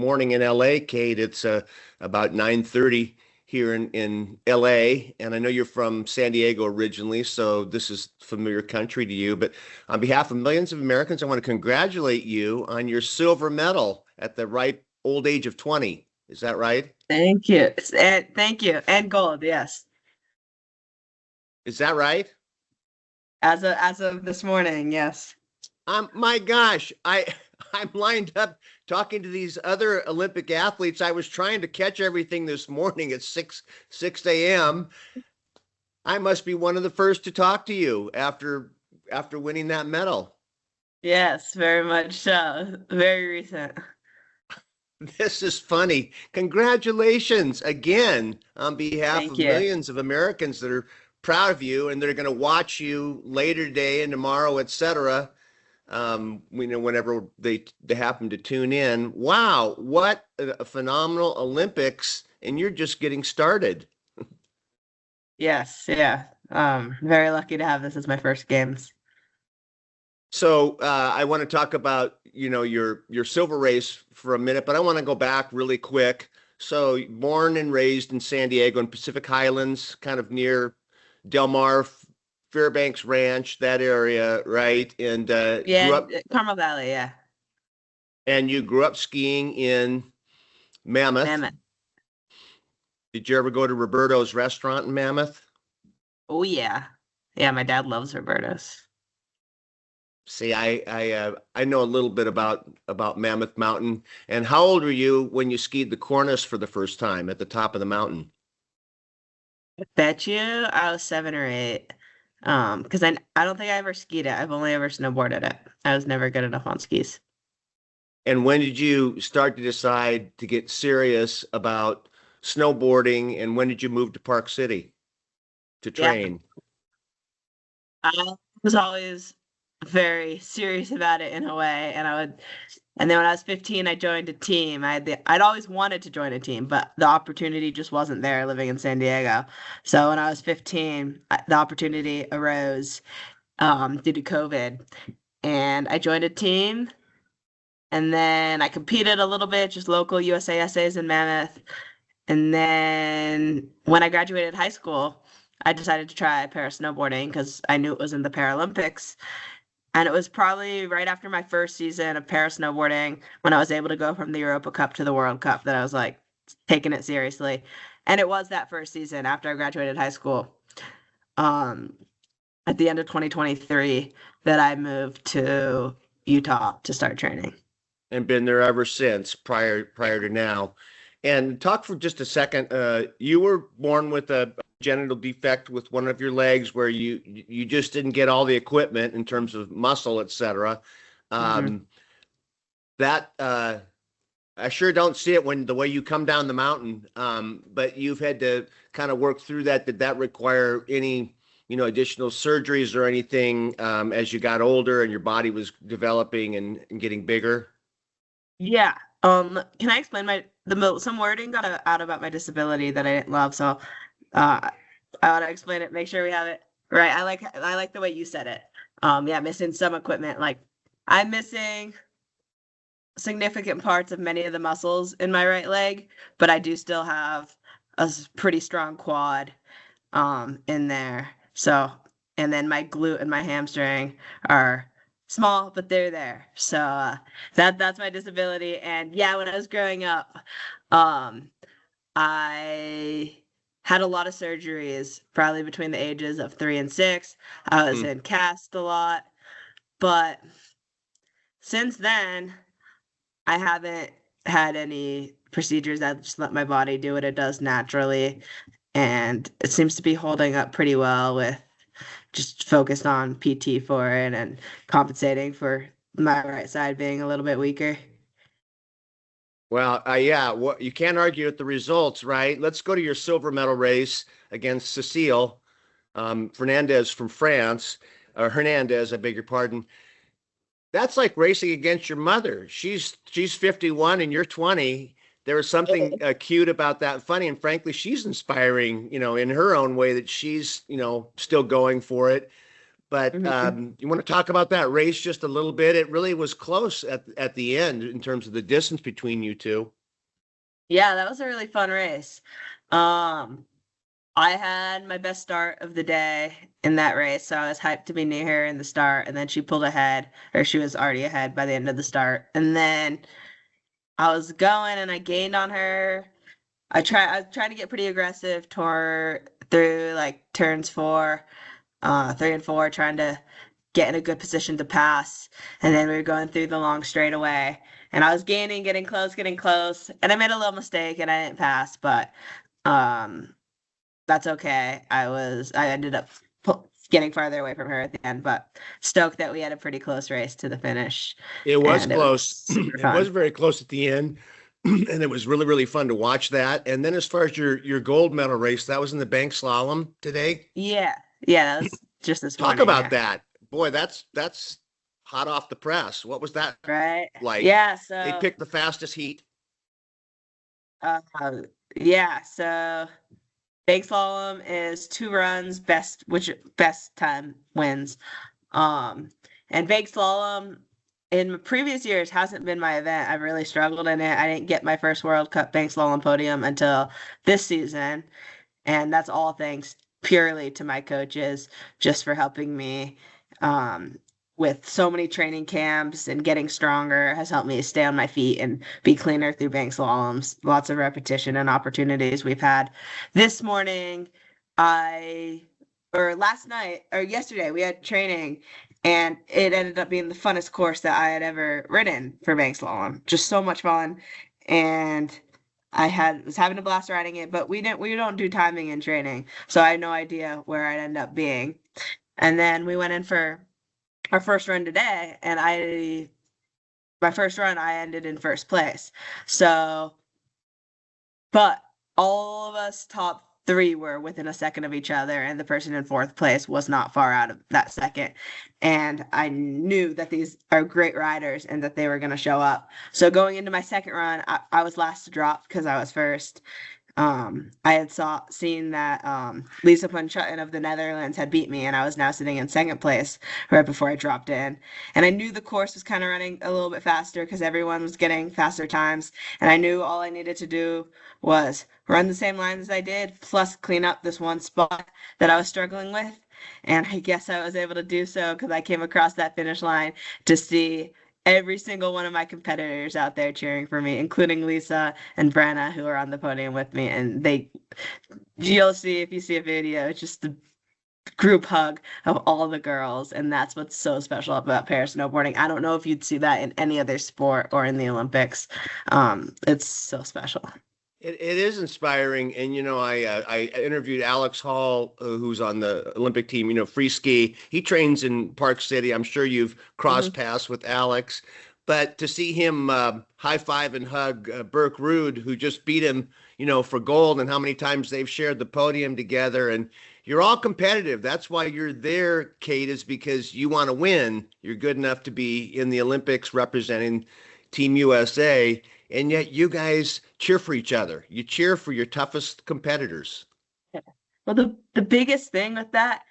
morning in LA, Kate. It's about 9:30 here in LA, and I know you're from San Diego originally, so this is familiar country to you. But on behalf of millions of Americans, I want to congratulate you on your silver medal at the ripe old age of 20. Is that right? Thank you. And thank you. And gold, yes. Is that right? As of this morning, yes. My gosh, I'm lined up talking to these other Olympic athletes. I was trying to catch everything this morning at 6 a.m. I must be one of the first to talk to you after winning that medal. Yes, very much so. Very recent. This is funny. Congratulations again on behalf Thank of you. millions of Americans that are proud of you and they're going to watch you later today and tomorrow, etc. Whenever they happen to tune in. Wow, what a phenomenal Olympics, and you're just getting started. Yes, yeah. Very lucky to have this as my first games. So I want to talk about your silver race for a minute, but I want to go back really quick. So born and raised in San Diego in Pacific Highlands, kind of near Del Mar, Fairbanks Ranch, that area, right? And grew Yeah, up Carmel Valley, yeah. and you grew up skiing in Mammoth. Mammoth. Did you ever go to Roberto's restaurant in Mammoth? Oh yeah. Yeah, my dad loves Roberto's. See, I know a little bit about Mammoth Mountain. And how old were you when you skied the cornice for the first time at the top of the mountain? I bet you I was 7 or 8. Because I don't think I ever skied it. I've only ever snowboarded it. I was never good enough on skis. And when did you start to decide to get serious about snowboarding? And when did you move to Park City to Yeah. train? I was always very serious about it in a way, and then when I was 15, I joined a team. I'd always wanted to join a team, but the opportunity just wasn't there living in San Diego. So when I was 15, the opportunity arose due to COVID, and I joined a team. And then I competed a little bit, just local USASAs in Mammoth. And then when I graduated high school, I decided to try para snowboarding because I knew it was in the Paralympics. And it was probably right after my first season of para snowboarding when I was able to go from the Europa Cup to the World Cup that I was like taking it seriously. And it was that first season after I graduated high school, um, at the end of 2023, that I moved to Utah to start training. And been there ever since, prior to now. And talk for just a second. You were born with a genital defect with one of your legs, where you just didn't get all the equipment in terms of muscle, etc. Mhm. That I sure don't see it when the way you come down the mountain. But you've had to kind of work through that. Did that require any additional surgeries or anything as you got older and your body was developing and getting bigger? Yeah. Can I explain some wording got out about my disability that I didn't love, so uh I want to explain it, make sure we have it right. I like the way you said it. Yeah, missing some equipment. Like I'm missing significant parts of many of the muscles in my right leg, but I do still have pretty strong quad in there. So, and then my glute and my hamstring are small, but they're there. So that's my disability. And yeah, when I was growing up, um, I had a lot of surgeries, probably between the ages of 3 and 6. I was Hmm. in cast a lot, but since then, I haven't had any procedures. I just let my body do what it does naturally, and it seems to be holding up pretty well with just focused on PT for it and compensating for my right side being a little bit weaker. Well, yeah, you can't argue with the results, right? Let's go to your silver medal race against Cecile Fernandez from France, or Hernandez, I beg your pardon. That's like racing against your mother. She's 51 and you're 20. There was something cute about that, funny, and frankly, she's inspiring, in her own way that she's, still going for it. But Mhm. you want to talk about that race just a little bit? It really was close at the end in terms of the distance between you two. Yeah, that was a really fun race. Um, I had my best start of the day in that race, so I was hyped to be near her in the start, and then she pulled ahead, or she was already ahead by the end of the start. And then I was going and I gained on her. I was trying to get pretty aggressive toward through like turns 3 and 4, trying to get in a good position to pass. And then we were going through the long straightaway. And I was gaining, getting close. And I made a little mistake and I didn't pass, but um that's okay. I ended up getting farther away from her at the end, but stoked that we had a pretty close race to the finish. It was And it was close. super It was fun. very close at the end, and it was really, really fun to watch that. And then as far as your gold medal race, that was in the bank slalom today. Yeah. Yeah, that was just this Talk morning. about Yeah. that. Boy, that's hot off the press. What was that Right. like? Yeah. They So, picked the fastest heat. uh, yeah. So bank slalom is 2 runs, which best time wins. Um, and bank slalom in previous years hasn't been my event. I've really struggled in it. I didn't get my first World Cup bank slalom podium until this season, and that's all thanks purely to my coaches just for helping me with so many training camps and getting stronger has helped me stay on my feet and be cleaner through bank slaloms. Lots of repetition and opportunities we've had. This morning, I or last night or yesterday we had training and it ended up being the funnest course that I had ever ridden for bank slalom. Just so much fun. And was having a blast riding it, but we don't do timing in training, so I had no idea where I'd end up being. And then we went in for our first run today, and my first run I ended in first place. So, but all of us top three were within a second of each other, and the person in fourth place was not far out of that second. And I knew that these are great riders and that they were going to show up. So going into my second run, I was last to drop because I was first. I had seen that Lisa Punchutton of the Netherlands had beat me, and I was now sitting in second place right before I dropped in. And I knew the course was kind of running a little bit faster because everyone was getting faster times, and I knew all I needed to do was run the same lines as I did, plus clean up this one spot that I was struggling with. And I guess I was able to do so because I came across that finish line to see every single one of my competitors out there cheering for me, including Lisa and Brenna, who are on the podium with me. And you'll see if you see a video, it's just the group hug of all the girls. And that's what's so special about para snowboarding. I don't know if you'd see that in any other sport or in the Olympics. It's so special. It is inspiring, and I interviewed Alex Hall, who's on the Olympic team. Free ski. He trains in Park City. I'm sure you've crossed Hmm. paths with Alex, but to see him high five and hug Burke Rude, who just beat him, for gold, and how many times they've shared the podium together, and you're all competitive. That's why you're there, Kate, is because you want to win. You're good enough to be in the Olympics representing Team USA, and yet you guys cheer for each other. You cheer for your toughest competitors. Well, the biggest thing with that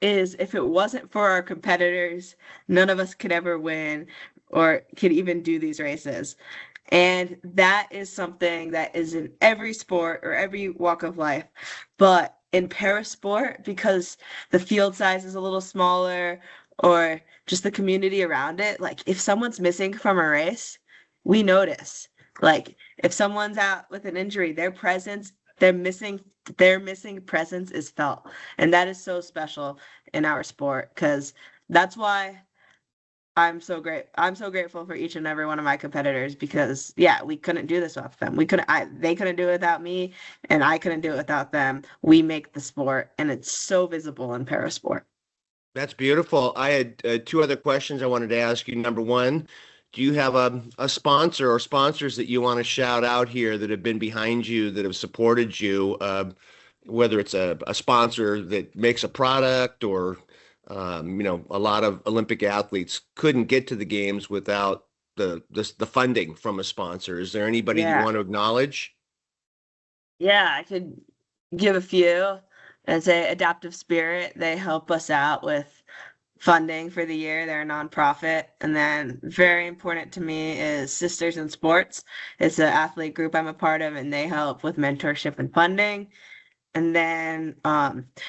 is if it wasn't for our competitors, none of us could ever win or could even do these races. And that is something that is in every sport or every walk of life. But in para sport, because the field size is a little smaller or just the community around it, like if someone's missing from a race, we notice. Like if someone's out with an injury, their missing, their missing presence is felt. And that is so special in our sport because that's why I'm so grateful for each and every one of my competitors because yeah, we couldn't do this without them. They couldn't do it without me and I couldn't do it without them. We make the sport and it's so visible in parasport. That's beautiful. I had two other questions I wanted to ask you. Number one, do you have a sponsor or sponsors that you want to shout out here that have been behind you, that have supported you, whether it's a sponsor that makes a product or, a lot of Olympic athletes couldn't get to the games without the funding from a sponsor. Is there anybody that you Yeah. want to acknowledge? Yeah, I could give a few and say Adaptive Spirit. They help us out with funding for the year. They're a nonprofit. And then very important to me is Sisters in Sports. It's an athlete group I'm a part of, and they help with mentorship and funding. And then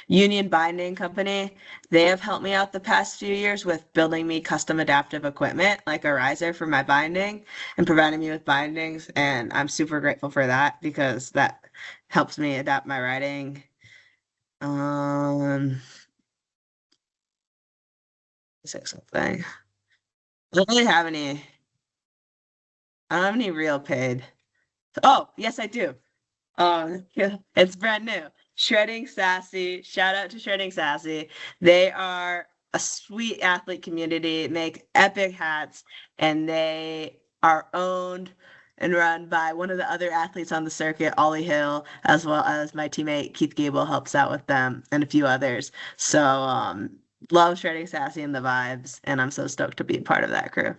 Union Binding Company, they have helped me out the past few years with building me custom adaptive equipment like a riser for my binding and providing me with bindings. And I'm super grateful for that because that helps me adapt my writing. Say something. I don't really have any. I don't have any real paid. Oh, yes, I do. It's brand new. Shredding Sassy. Shout out to Shredding Sassy. They are a sweet athlete community, make epic hats, and they are owned and run by one of the other athletes on the circuit, Ollie Hill, as well as my teammate Keith Gable helps out with them and a few others. So love Shredding Sassy and the vibes, and I'm so stoked to be a part of that crew.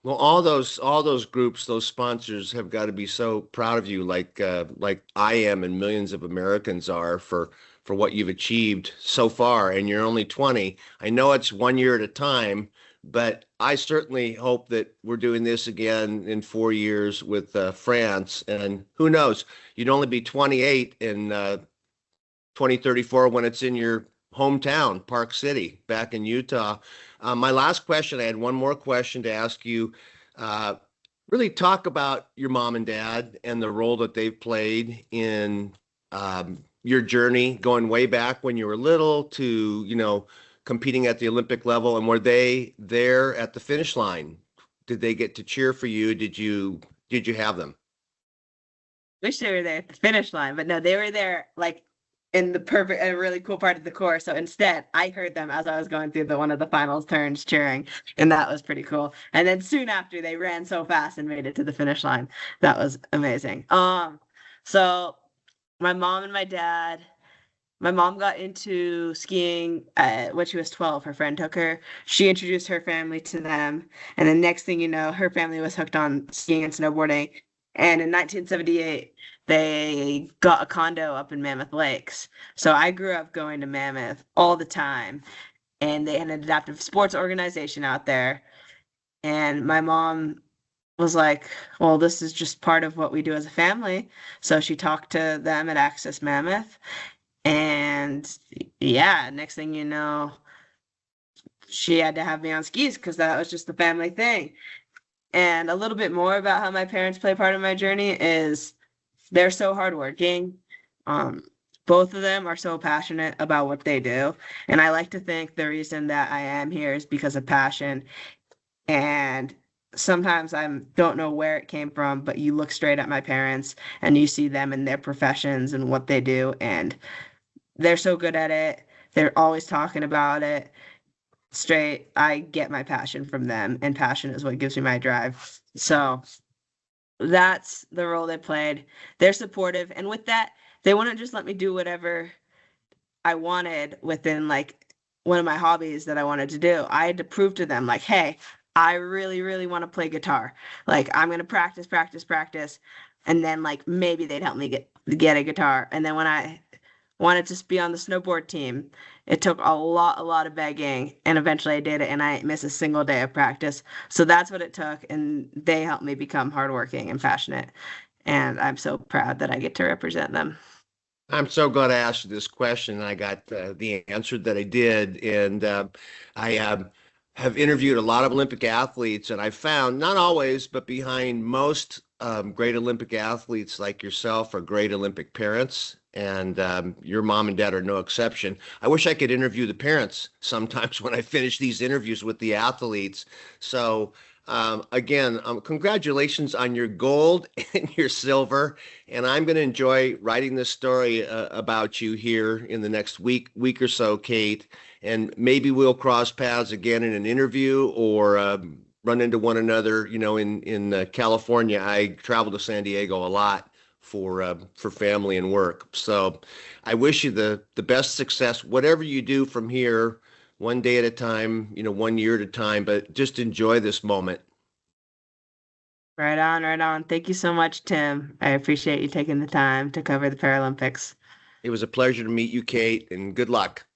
Well, all those groups, those sponsors have got to be so proud of you, like I am and millions of Americans are for what you've achieved so far. And you're only 20. I know it's 1 year at a time, but I certainly hope that we're doing this again in 4 years with France. And who knows, you'd only be 28 in 2034 when it's in your hometown, Park City, back in Utah. My last question, I had one more question to ask you. Uh, really talk about your mom and dad and the role that they've played in your journey, going way back when you were little to, competing at the Olympic level. And were they there at the finish line? Did they get to cheer for you? Did you have them? Wish they were there at the finish line, but no, they were there like in the perfect, a really cool part of the course. So instead, I heard them as I was going through the one of the finals turns cheering, and that was pretty cool. And then soon after, they ran so fast and made it to the finish line. That was amazing. So my mom and my dad. My mom got into skiing when she was 12. Her friend took her. She introduced her family to them. And the next thing you know, her family was hooked on skiing and snowboarding. And in 1978, they got a condo up in Mammoth Lakes. So I grew up going to Mammoth all the time. And they had an adaptive sports organization out there. And my mom was like, well, this is just part of what we do as a family. So she talked to them at Access Mammoth. And yeah, next thing you know, she had to have me on skis because that was just the family thing. And a little bit more about how my parents play part of my journey is they're so hardworking. Um, Both of them are so passionate about what they do. And I like to think the reason that I am here is because of passion. And sometimes I don't know where it came from, but you look straight at my parents and you see them in their professions and what they do. And they're so good at it. They're always talking about it. Straight, I get my passion from them, and passion is what gives me my drive. So that's the role they played. They're supportive, and with that, they wouldn't just let me do whatever I wanted within like one of my hobbies that I wanted to do. I had to prove to them, like, hey, I really, really want to play guitar. Like, I'm gonna practice, practice, practice, and then like maybe they'd help me get a guitar. And then when I wanted to be on the snowboard team. It took a lot of begging, and eventually I did it, and I didn't miss a single day of practice. So that's what it took, and they helped me become hardworking and passionate. And I'm so proud that I get to represent them. I'm so glad I asked you this question. And I got the answer that I did, and I have interviewed a lot of Olympic athletes, and I found not always, but behind most great Olympic athletes like yourself are great Olympic parents, and your mom and dad are no exception. I wish I could interview the parents sometimes when I finish these interviews with the athletes. So again, congratulations on your gold and your silver. And I'm going to enjoy writing this story about you here in the next week or so, Kate. And maybe we'll cross paths again in an interview or run into one another. In California, I travel to San Diego a lot for family and work. So I wish you the best success, whatever you do from here, one day at a time, 1 year at a time, but just enjoy this moment. Right on, right on. Thank you so much, Tim. I appreciate you taking the time to cover the Paralympics. It was a pleasure to meet you, Kate, and good luck.